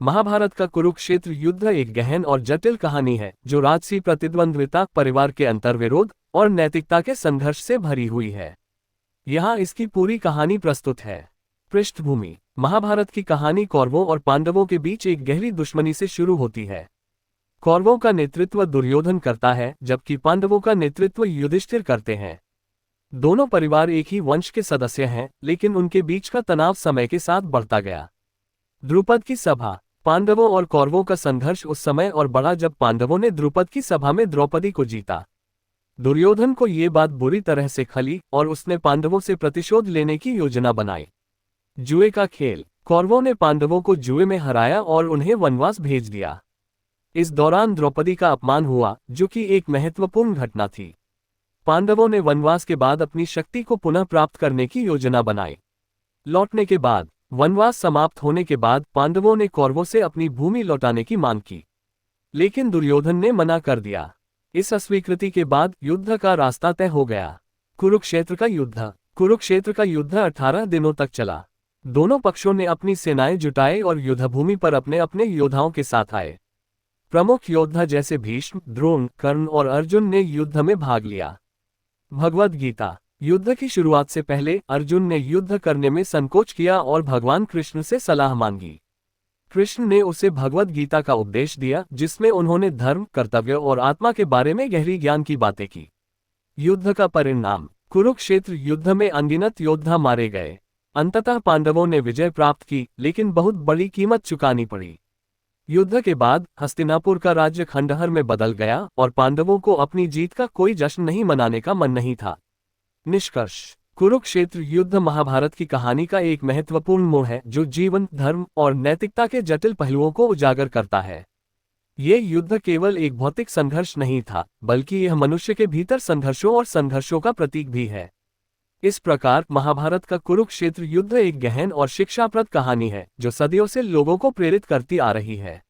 महाभारत का कुरुक्षेत्र युद्ध एक गहन और जटिल कहानी है जो राजसी प्रतिद्वंद्विता, परिवार के अंतर्विरोध और नैतिकता के संघर्ष से भरी हुई है। यहाँ इसकी पूरी कहानी प्रस्तुत है। पृष्ठभूमि: महाभारत की कहानी कौरवों और पांडवों के बीच एक गहरी दुश्मनी से शुरू होती है। कौरवों का नेतृत्व दुर्योधन करता है, जबकि पांडवों का नेतृत्व युधिष्ठिर करते हैं। दोनों परिवार एक ही वंश के सदस्य हैं, लेकिन उनके बीच का तनाव समय के साथ बढ़ता गया। द्रुपद की सभा: पांडवों और कौरवों का संघर्ष उस समय और बढ़ा जब पांडवों ने द्रुपद की सभा में द्रौपदी को जीता। दुर्योधन को ये बात बुरी तरह से खली और उसने पांडवों से प्रतिशोध लेने की योजना बनाई। जुए का खेल: कौरवों ने पांडवों को जुए में हराया और उन्हें वनवास भेज दिया। इस दौरान द्रौपदी का अपमान हुआ, जो कि एक महत्वपूर्ण घटना थी। पांडवों ने वनवास के बाद अपनी शक्ति को पुनः प्राप्त करने की योजना बनाई। लौटने के बाद, वनवास समाप्त होने के बाद पांडवों ने कौरवों से अपनी भूमि लौटाने की मांग की, लेकिन दुर्योधन ने मना कर दिया। इस अस्वीकृति के बाद युद्ध का रास्ता तय हो गया। कुरुक्षेत्र का युद्ध: कुरुक्षेत्र का युद्ध 18 दिनों तक चला। दोनों पक्षों ने अपनी सेनाएं जुटाई और युद्धभूमि पर अपने अपने योद्धाओं के साथ आए। प्रमुख योद्धा जैसे भीष्म, द्रोण, कर्ण और अर्जुन ने युद्ध में भाग लिया। भगवद गीता: युद्ध की शुरुआत से पहले अर्जुन ने युद्ध करने में संकोच किया और भगवान कृष्ण से सलाह मांगी। कृष्ण ने उसे भगवद गीता का उपदेश दिया, जिसमें उन्होंने धर्म, कर्तव्य और आत्मा के बारे में गहरी ज्ञान की बातें की। युद्ध का परिणाम: कुरुक्षेत्र युद्ध में अनगिनत योद्धा मारे गए। अंततः पांडवों ने विजय प्राप्त की, लेकिन बहुत बड़ी कीमत चुकानी पड़ी। युद्ध के बाद हस्तिनापुर का राज्य खंडहर में बदल गया और पांडवों को अपनी जीत का कोई जश्न नहीं मनाने का मन नहीं था। निष्कर्ष: कुरुक्षेत्र युद्ध महाभारत की कहानी का एक महत्वपूर्ण मोड़ है जो जीवन, धर्म और नैतिकता के जटिल पहलुओं को उजागर करता है। ये युद्ध केवल एक भौतिक संघर्ष नहीं था, बल्कि यह मनुष्य के भीतर संघर्षों और संघर्षों का प्रतीक भी है। इस प्रकार महाभारत का कुरुक्षेत्र युद्ध एक गहन और शिक्षाप्रद कहानी है जो सदियों से लोगों को प्रेरित करती आ रही है।